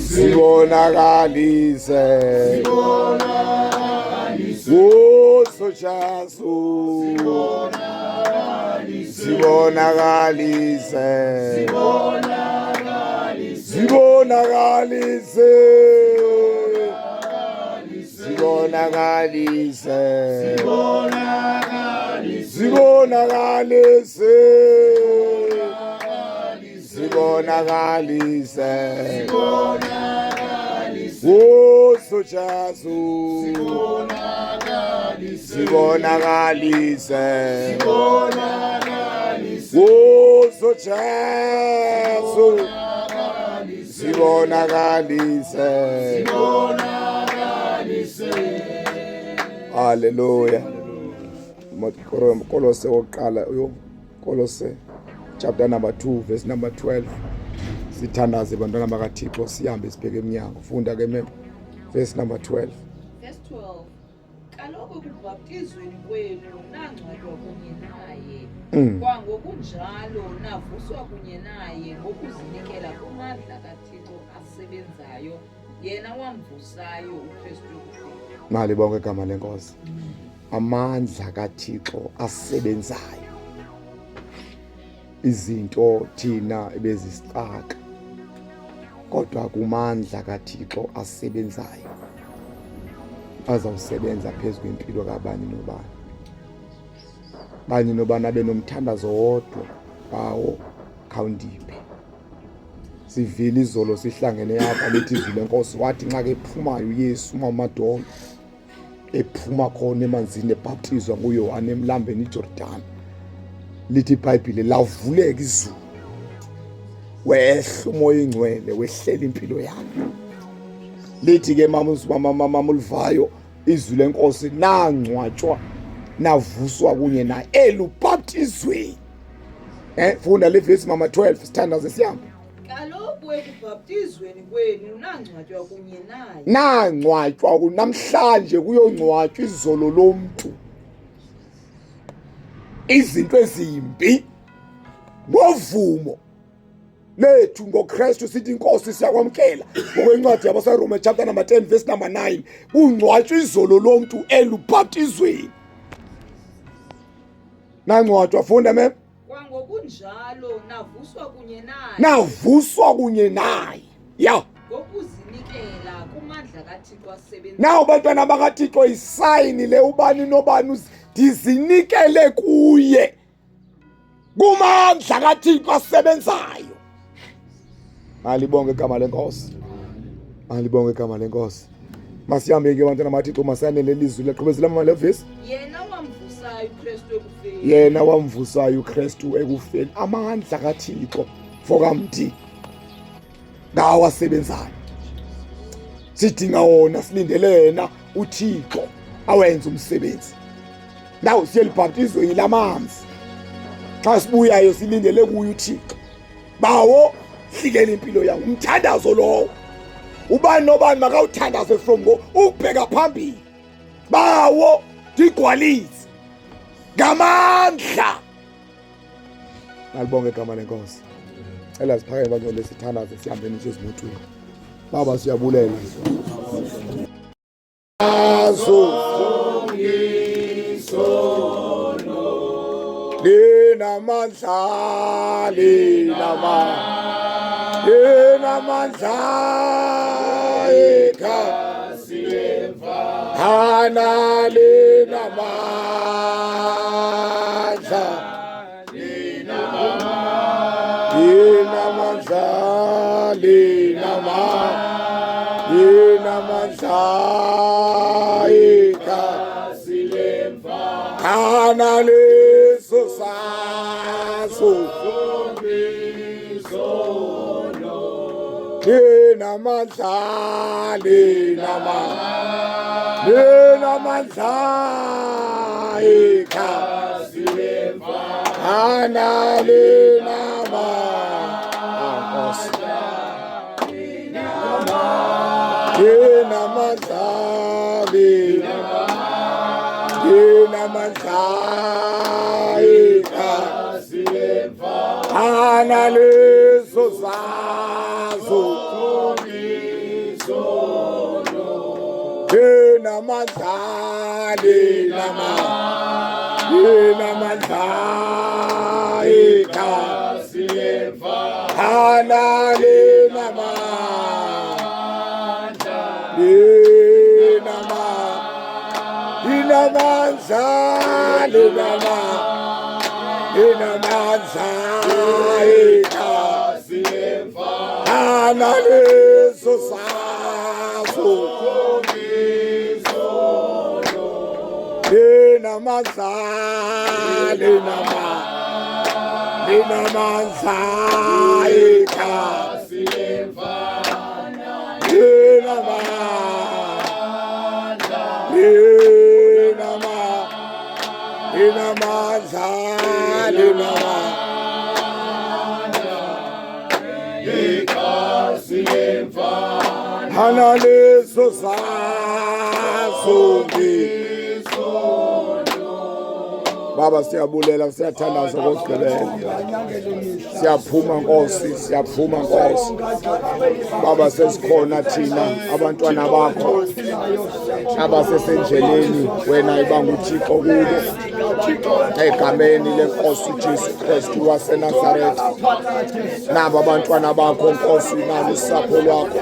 Sibonakalise uSojasu Sibonakalise Sibonakalise Sibonakalise Sibonakalise Sibonakalise uSojasu Sibonakalise uSojasu Sibonakalise Hallelujah. Kolose wokuqala Kolose chapter number 2 verse number 12. Sithandaze bantwana bakaThixo sihambe sibheke eminyango. Funda ke mem. Verse number 12. Verse 12. Kaloku kubhaptizweni kwenu nangcwatywa kunye naye. Kwangokunjalo navuswa kunye naye ngokuzinikela kumandla kaThixo asebenzayo yena wamvusayo uKristu ekufeni. Mali bonke igama lenkosi. Amandla kaThixo asebenzayo. Izinto thina ebezisixaka kodwa kumandla kaThixo asebenzayo azawusebenza phezu kwempilo kabani nobani. Bani nobani abe nomthandazo wodwa bawo khawundiphe. Sivile izolo sihlangene apha lethi izwi lenkosi wathi nxa ke phumayo uYesu uMamadolo ephuma khona emanzini ebhaptizwa nguYohane emlambeni iJordan. Lithi iBhayibhile lavuleka izulu wehla umoya ingcwele wehlela impilo yami. Lithi ke mama ulivayo izwi lenkosi nangcwatshwa navuswa kunye naye elubhaptizweni. Funda le verse mama 12 sithandaze siyambe. Kaloku ekubhaptizweni kwenu nangcwatywa kunye naye. Nangcwatywa namhlanje kuyongcwatshwa izolo lomuntu. Izinto ezimbi ngovumo lethu ngoKristu sithi inkosi siyakwamkela ngokwencwadi yabaseRoma chapter number 10 verse number 9 ungcwatshwa izolo lomuntu elubhaptizweni. Nangcwatshwa funda mem. Kwangokunjalo navuswa kunye naye. Navuswa kunye naye. Ya. Ngokuzinikela kumandla kaThixo asebenzayo. Nawu bantwana bakaThixo isayini le ubani nobani ndizinikele kuye kumandla kaThixo asebenzayo. Alibonge igama lenkosi. Alibonge igama lenkosi. Masihambe ke bantwana bakaThixo masanele lizwi leqhubezela mama levesi. Yena wamvusayo uKristu ekufeni. Yena wamvusayo uKristu ekufeni. Amandla kaThixo fokamthi ngawo asebenzayo. Sidinga wona silindele yena uThixo awenza umsebenzi. Nawu siyelibhaptizwe yilamanzi. Xa sibuyayo silindele kuye uThixo. Bawo hlikela impilo yakho umthandazo lowo. Ubani nobani makawuthandaze from go ubheka phambili. Bawo digwalize ngamandla. Nalibonge igama lenkosi. Ela siphakeme bantu lesithandaze sihambe nje ezimothweni. Baba siyabulela. Linamandla ekhasi lemva hana linamandla ekhasi lemva hana leso saso linamandla ekhasi lemva hana linamandla ekhasi lemva hana leso sazo linamandla linamandla igazi lemfana linamandla linamandla igazi lemfana leso sazo linamandla igazi lemfana linamandla igazi lemfana leso sazo Baba siyabulela siyathandaza kokugqibela siyaphuma Nkosi Baba sesikhona thina abantwana bakho abasesendleleni wena iba nguThixo kubo egameni lenkosi uJesu Kristu waseNazaretha nabo abantwana bakho Nkosi nalo usapho lwakho